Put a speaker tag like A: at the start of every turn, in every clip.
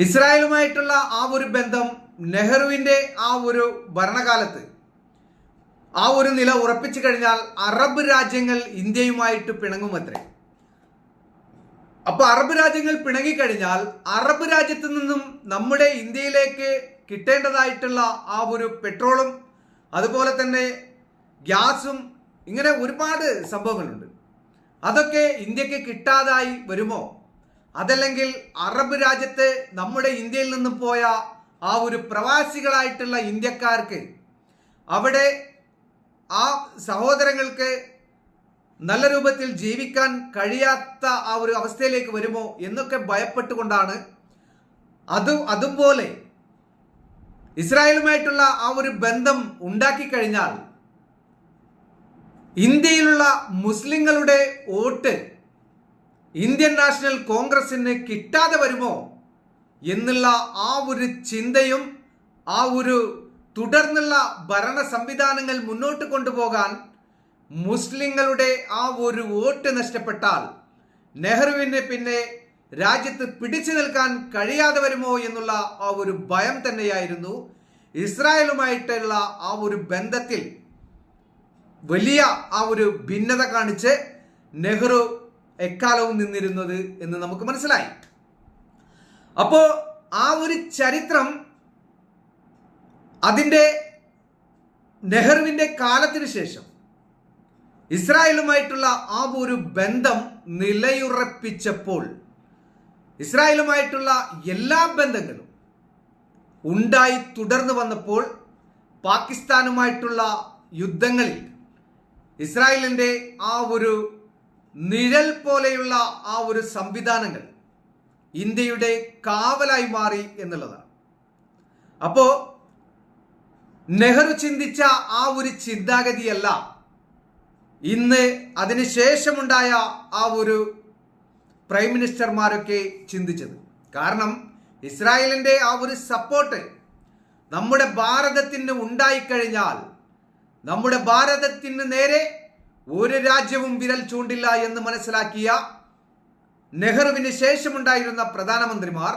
A: ഇസ്രായേലുമായിട്ടുള്ള ആ ഒരു ബന്ധം നെഹ്റുവിന്റെ ആ ഒരു ഭരണകാലത്ത് ആ ഒരു നില ഉറപ്പിച്ചു കഴിഞ്ഞാൽ അറബ് രാജ്യങ്ങൾ ഇന്ത്യയുമായിട്ട് പിണങ്ങുമത്രേ. അപ്പൊ അറബ് രാജ്യങ്ങൾ പിണങ്ങിക്കഴിഞ്ഞാൽ അറബ് രാജ്യത്ത് നിന്നും നമ്മുടെ ഇന്ത്യയിലേക്ക് കിട്ടേണ്ടതായിട്ടുള്ള ആ ഒരു പെട്രോളും അതുപോലെ തന്നെ ഗ്യാസും ഇങ്ങനെ ഒരുപാട് സംഭവങ്ങളുണ്ട്. അതൊക്കെ ഇന്ത്യക്ക് കിട്ടാതായി വരുമോ? അതല്ലെങ്കിൽ അറബ് രാജ്യത്ത് നമ്മുടെ ഇന്ത്യയിൽ നിന്നും പോയ ആ ഒരു പ്രവാസികളായിട്ടുള്ള ഇന്ത്യക്കാർക്ക് അവിടെ ആ സഹോദരങ്ങൾക്ക് നല്ല രൂപത്തിൽ ജീവിക്കാൻ കഴിയാത്ത ആ ഒരു അവസ്ഥയിലേക്ക് വരുമോ എന്നൊക്കെ ഭയപ്പെട്ടുകൊണ്ടാണ് അതുപോലെ ഇസ്രായേലുമായിട്ടുള്ള ആ ഒരു ബന്ധം ഉണ്ടാക്കി കഴിഞ്ഞാൽ ഇന്ത്യയിലുള്ള മുസ്ലിങ്ങളുടെ വോട്ട് ഇന്ത്യൻ നാഷണൽ കോൺഗ്രസിന് കിട്ടാതെ വരുമോ എന്നുള്ള ആ ഒരു ചിന്തയും ആ ഒരു തുടർന്നുള്ള ഭരണ സംവിധാനങ്ങൾ മുന്നോട്ട് കൊണ്ടുപോകാൻ മുസ്ലിങ്ങളുടെ ആ ഒരു വോട്ട് നഷ്ടപ്പെട്ടാൽ നെഹ്റുവിന് പിന്നെ രാജ്യത്ത് പിടിച്ചു നിൽക്കാൻ കഴിയാതെ വരുമോ എന്നുള്ള ആ ഒരു ഭയം തന്നെയായിരുന്നു ഇസ്രായേലുമായിട്ടുള്ള ആ ഒരു ബന്ധത്തിൽ വലിയ ആ ഒരു ഭിന്നത കാണിച്ച് നെഹ്റു എക്കാലവും നിന്നിരുന്നത് എന്ന് നമുക്ക് മനസ്സിലായി. അപ്പോ ആ ഒരു ചരിത്രം അതിൻ്റെ നെഹ്റുവിന്റെ കാലത്തിന് ശേഷം ഇസ്രായേലുമായിട്ടുള്ള ആ ഒരു ബന്ധം നിലയുറപ്പിച്ചപ്പോൾ ഇസ്രായേലുമായിട്ടുള്ള എല്ലാ ബന്ധങ്ങളും ഉണ്ടായി തുടർന്നു വന്നപ്പോൾ പാകിസ്ഥാനുമായിട്ടുള്ള യുദ്ധങ്ങളിൽ ഇസ്രായേലിന്റെ ആ ഒരു നിഴൽ പോലെയുള്ള ആ ഒരു സംവിധാനങ്ങൾ ഇന്ത്യയുടെ കാവലായി മാറി എന്നുള്ളതാണ്. അപ്പോ നെഹ്റു ചിന്തിച്ച ആ ഒരു ചിന്താഗതിയല്ല ഇന്ന് അതിനുശേഷമുണ്ടായ ആ ഒരു പ്രൈം മിനിസ്റ്റർമാരൊക്കെ ചിന്തിച്ചത്. കാരണം ഇസ്രായേലിന്റെ ആ ഒരു സപ്പോർട്ട് നമ്മുടെ ഭാരതത്തിന് ഉണ്ടായിക്കഴിഞ്ഞാൽ നമ്മുടെ ഭാരതത്തിന് നേരെ ഒരു രാജ്യവും വിരൽ ചൂണ്ടില്ല എന്ന് മനസ്സിലാക്കിയ നെഹ്റുവിന് ശേഷമുണ്ടായിരുന്ന പ്രധാനമന്ത്രിമാർ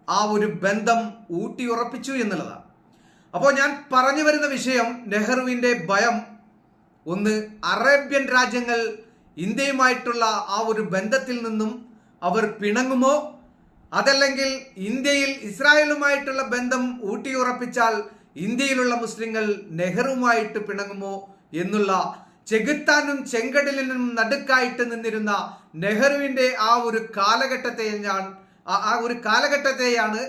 A: ആ ഒരു ബന്ധം ഊട്ടിയുറപ്പിച്ചു എന്നുള്ളതാണ്. അപ്പോൾ ഞാൻ പറഞ്ഞു വരുന്ന വിഷയം, നെഹ്റുവിന്റെ ഭയം ഒന്ന്, അറേബ്യൻ രാജ്യങ്ങൾ ഇന്ത്യയുമായിട്ടുള്ള ആ ഒരു ബന്ധത്തിൽ നിന്നും അവർ പിണങ്ങുമോ, അതല്ലെങ്കിൽ ഇന്ത്യയിൽ ഇസ്രായേലുമായിട്ടുള്ള ബന്ധം ഊട്ടിയുറപ്പിച്ചാൽ ഇന്ത്യയിലുള്ള മുസ്ലിങ്ങൾ നെഹ്റുവുമായിട്ട് പിണങ്ങുമോ എന്നുള്ള ചെകുത്താനും ചെങ്കടലിനും നടുക്കായിട്ട് നിന്നിരുന്ന നെഹ്റുവിന്റെ ആ ഒരു കാലഘട്ടത്തെയാണ്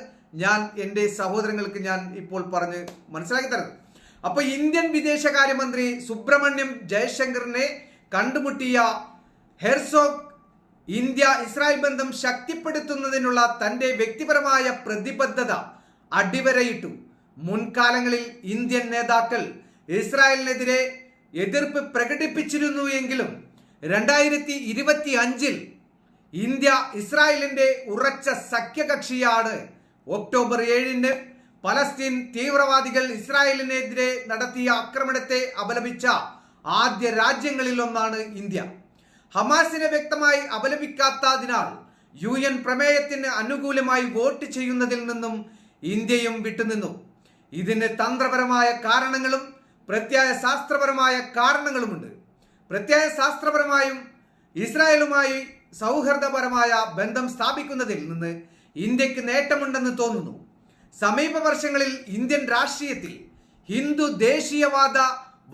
A: ഞാൻ എൻ്റെ സഹോദരങ്ങൾക്ക് ഞാൻ ഇപ്പോൾ പറഞ്ഞ് മനസ്സിലാക്കി തരുന്നത്. അപ്പൊ ഇന്ത്യൻ വിദേശകാര്യമന്ത്രി സുബ്രഹ്മണ്യം ജയശങ്കറിനെ കണ്ടുമുട്ടിയ ഹെർസോഗ് ഇന്ത്യ ഇസ്രായേൽ ബന്ധം ശക്തിപ്പെടുത്തുന്നതിനുള്ള തന്റെ വ്യക്തിപരമായ പ്രതിബദ്ധത അടിവരയിട്ടു. മുൻകാലങ്ങളിൽ ഇന്ത്യൻ നേതാക്കൾ ഇസ്രായേലിനെതിരെ എതിർപ്പ് പ്രകടിപ്പിച്ചിരുന്നു എങ്കിലും 2025 ഇന്ത്യ ഇസ്രായേലിന്റെ ഉറച്ച സഖ്യകക്ഷിയാണ്. ഒക്ടോബർ 7 പലസ്തീൻ തീവ്രവാദികൾ ഇസ്രായേലിനെതിരെ നടത്തിയ ആക്രമണത്തെ അപലപിച്ച ആദ്യ രാജ്യങ്ങളിലൊന്നാണ് ഇന്ത്യ. ഹമാസിനെ വ്യക്തമായി അപലപിക്കാത്തതിനാൽ UN പ്രമേയത്തിന് അനുകൂലമായി വോട്ട് ചെയ്യുന്നതിൽ നിന്നും ഇന്ത്യയും വിട്ടുനിന്നു. ഇതിന് തന്ത്രപരമായ കാരണങ്ങളും പ്രത്യയശാസ്ത്രപരമായ കാരണങ്ങളുമുണ്ട്. പ്രത്യയശാസ്ത്രപരമായും ഇസ്രായേലുമായി സൗഹൃദപരമായ ബന്ധം സ്ഥാപിക്കുന്നതിൽ നിന്ന് ഇന്ത്യക്ക് നേട്ടമുണ്ടെന്ന് തോന്നുന്നു. സമീപ വർഷങ്ങളിൽ ഇന്ത്യൻ രാഷ്ട്രീയത്തിൽ ഹിന്ദു ദേശീയവാദ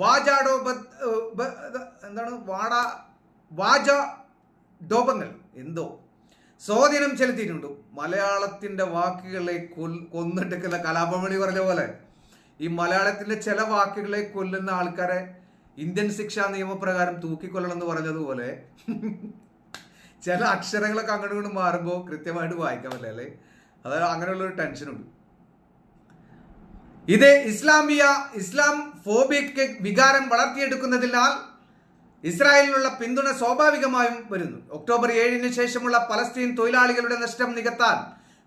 A: വാചാടോപങ്ങൾ സ്വാധീനം ചെലുത്തിയിട്ടുണ്ട്. മലയാളത്തിന്റെ വാക്കുകളെ കൊന്നെടുക്കുന്ന കലാപമണി പറഞ്ഞ പോലെ ഈ മലയാളത്തിന്റെ ചില വാക്കുകളെ കൊല്ലുന്ന ആൾക്കാരെ ഇന്ത്യൻ ശിക്ഷാ നിയമപ്രകാരം തൂക്കിക്കൊല്ലണം എന്ന് പറഞ്ഞതുപോലെ ചില അക്ഷരങ്ങളൊക്കെ അങ്ങോട്ട് കൊണ്ട് മാറുമ്പോൾ കൃത്യമായിട്ട് വായിക്കാൻ പറ്റില്ല അല്ലേ? അതായത് അങ്ങനെയുള്ളൊരു ടെൻഷനുണ്ട്. ഇത് ഇസ്ലാം ഫോബിക് വികാരം വളർത്തിയെടുക്കുന്നതിനാൽ ഇസ്രായേലിനുള്ള പിന്തുണ സ്വാഭാവികമായും വരുന്നു. ഒക്ടോബർ 7 ശേഷമുള്ള പലസ്തീൻ തൊഴിലാളികളുടെ നഷ്ടം നികത്താൻ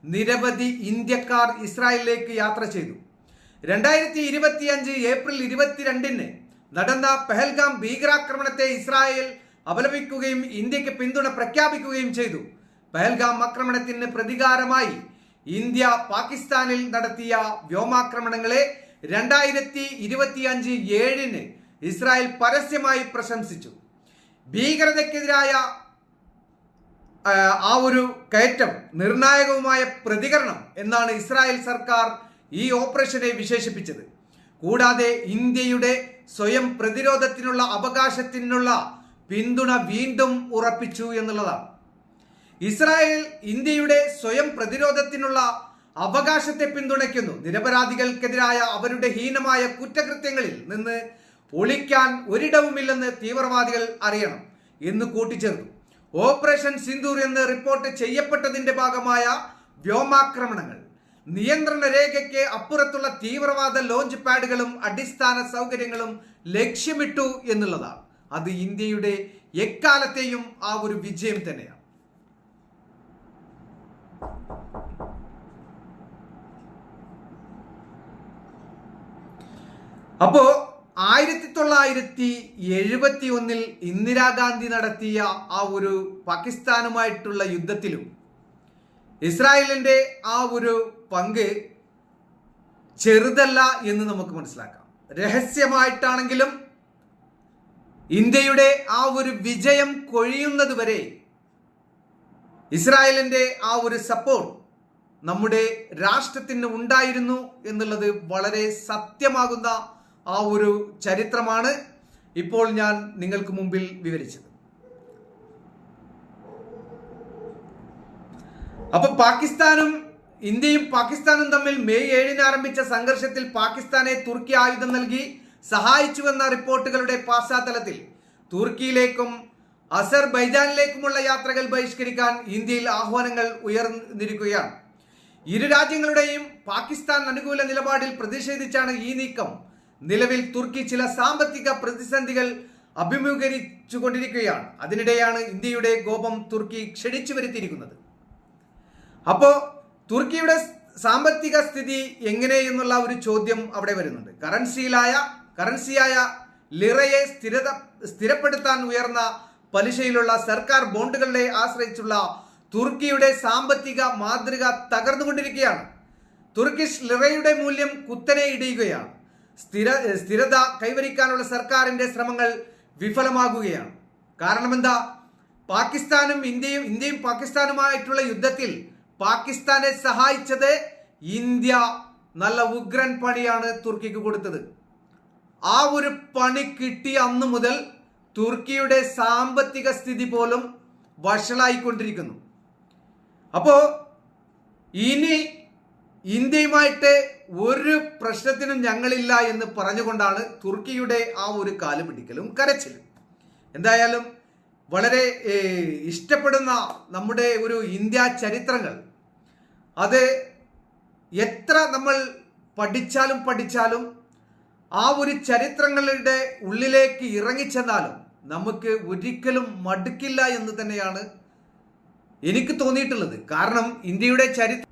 A: നിരവധി ഇന്ത്യക്കാർ ഇസ്രായേലിലേക്ക് യാത്ര ചെയ്തു. 2025 ഏപ്രിൽ 22 നടന്ന പെഹൽഗാം ഭീകരാക്രമണത്തെ ഇസ്രായേൽ അപലപിക്കുകയും ഇന്ത്യക്ക് പിന്തുണ പ്രഖ്യാപിക്കുകയും ചെയ്തു. പെഹൽഗാം ആക്രമണത്തിന് പ്രതികാരമായി ഇന്ത്യ പാകിസ്ഥാനിൽ നടത്തിയ വ്യോമാക്രമണങ്ങളെ 2025 7 ഇസ്രായേൽ പരസ്യമായി പ്രശംസിച്ചു. ഭീകരതയ്ക്കെതിരായ ആ ഒരു കയറ്റം നിർണായകവുമായ പ്രതികരണം എന്നാണ് ഇസ്രായേൽ സർക്കാർ ഈ ഓപ്പറേഷനെ വിശേഷിപ്പിച്ചത്. കൂടാതെ ഇന്ത്യയുടെ സ്വയം പ്രതിരോധത്തിനുള്ള അവകാശത്തിനുള്ള പിന്തുണ വീണ്ടും ഉറപ്പിച്ചു എന്നുള്ളതാണ്. ഇസ്രായേൽ ഇന്ത്യയുടെ സ്വയം പ്രതിരോധത്തിനുള്ള അവകാശത്തെ പിന്തുണയ്ക്കുന്നു. നിരപരാധികൾക്കെതിരായ അവരുടെ ഹീനമായ കുറ്റകൃത്യങ്ങളിൽ നിന്ന് ഒളിക്കാൻ ഒരിടവുമില്ലെന്ന് തീവ്രവാദികൾ അറിയണം എന്ന് കൂട്ടിച്ചേർത്തു. ഓപ്പറേഷൻ സിന്ദൂർ എന്ന് റിപ്പോർട്ട് ചെയ്യപ്പെട്ടതിന്റെ ഭാഗമായ വ്യോമാക്രമണങ്ങൾ നിയന്ത്രണ രേഖയ്ക്ക് അപ്പുറത്തുള്ള തീവ്രവാദ ലോഞ്ച് പാഡുകളും അടിസ്ഥാന സൗകര്യങ്ങളും ലക്ഷ്യമിട്ടു എന്നുള്ളതാണ്. അത് ഇന്ത്യയുടെ എക്കാലത്തെയും ആ ഒരു വിജയം തന്നെയാണ്. അപ്പോ 1971 ഇന്ദിരാഗാന്ധി നടത്തിയ ആ ഒരു പാകിസ്ഥാനുമായിട്ടുള്ള യുദ്ധത്തിലും ഇസ്രായേലിന്റെ ആ ഒരു പങ്ക് ചെറുതല്ല എന്ന് നമുക്ക് മനസ്സിലാക്കാം. രഹസ്യമായിട്ടാണെങ്കിലും ഇന്ത്യയുടെ ആ ഒരു വിജയം കൊഴിയുന്നത് വരെ ഇസ്രായേലിന്റെ ആ ഒരു സപ്പോർട്ട് നമ്മുടെ രാഷ്ട്രത്തിന് ഉണ്ടായിരുന്നു എന്നുള്ളത് വളരെ സത്യമാകുന്ന ആ ഒരു ചരിത്രമാണ് ഇപ്പോൾ ഞാൻ നിങ്ങൾക്ക് മുമ്പിൽ വിവരിച്ചത്. അപ്പൊ ഇന്ത്യയും പാകിസ്ഥാനും തമ്മിൽ മെയ് 7 ആരംഭിച്ച സംഘർഷത്തിൽ പാകിസ്ഥാനെ തുർക്കി ആയുധം നൽകി സഹായിച്ചുവെന്ന റിപ്പോർട്ടുകളുടെ പശ്ചാത്തലത്തിൽ തുർക്കിയിലേക്കും അസർബൈജാനിലേക്കുമുള്ള യാത്രകൾ ബഹിഷ്കരിക്കാൻ ഇന്ത്യയിൽ ആഹ്വാനങ്ങൾ ഉയർന്നിരിക്കുകയാണ്. ഇരു രാജ്യങ്ങളുടെയും പാകിസ്ഥാൻ അനുകൂല നിലപാടിൽ പ്രതിഷേധിച്ചാണ് ഈ നീക്കം. നിലവിൽ തുർക്കി ചില സാമ്പത്തിക പ്രതിസന്ധികൾ അഭിമുഖീകരിച്ചുകൊണ്ടിരിക്കുകയാണ്. അതിനിടെയാണ് ഇന്ത്യയുടെ കോപം തുർക്കി ക്ഷണിച്ചു വരുത്തിയിരിക്കുന്നത്. അപ്പോ തുർക്കിയുടെ സാമ്പത്തിക സ്ഥിതി എങ്ങനെ എന്നുള്ള ഒരു ചോദ്യം അവിടെ വരുന്നുണ്ട്. കറൻസിയായ ലിറയെ സ്ഥിരപ്പെടുത്താൻ ഉയർന്ന പലിശയിലുള്ള സർക്കാർ ബോണ്ടുകളെ ആശ്രയിച്ചുള്ള തുർക്കിയുടെ സാമ്പത്തിക മാതൃക തകർന്നുകൊണ്ടിരിക്കുകയാണ്. തുർക്കിഷ് ലിറയുടെ മൂല്യം കുത്തനെ ഇടിയുകയാണ്. സ്ഥിരത കൈവരിക്കാനുള്ള സർക്കാരിന്റെ ശ്രമങ്ങൾ വിഫലമാകുകയാണ്. കാരണം എന്താ? ഇന്ത്യയും പാകിസ്ഥാനുമായിട്ടുള്ള യുദ്ധത്തിൽ പാകിസ്ഥാനെ സഹായിച്ചത് ഇന്ത്യ നല്ല ഉഗ്രൻ പണിയാണ് തുർക്കിക്ക് കൊടുത്തത്. ആ ഒരു പണി കിട്ടിയ അന്ന് മുതൽ തുർക്കിയുടെ സാമ്പത്തിക സ്ഥിതി പോലും വഷളായിക്കൊണ്ടിരിക്കുന്നു. അപ്പോ ഇനി ഇന്ത്യയുമായിട്ട് ഒരു പ്രശ്നത്തിനും ഞങ്ങളില്ല എന്ന് പറഞ്ഞുകൊണ്ടാണ് തുർക്കിയുടെ ആ ഒരു കാല് പിടിക്കലും കരച്ചിലും. എന്തായാലും വളരെ ഇഷ്ടപ്പെടുന്ന നമ്മുടെ ഒരു ഇന്ത്യ ചരിത്രങ്ങൾ അത് എത്ര നമ്മൾ പഠിച്ചാലും ആ ഒരു ചരിത്രങ്ങളുടെ ഉള്ളിലേക്ക് ഇറങ്ങിച്ചെന്നാലും നമുക്ക് ഒരിക്കലും മടുക്കില്ല എന്ന് തന്നെയാണ് എനിക്ക് തോന്നിയിട്ടുള്ളത്. കാരണം ഇന്ത്യയുടെ ചരിത്രം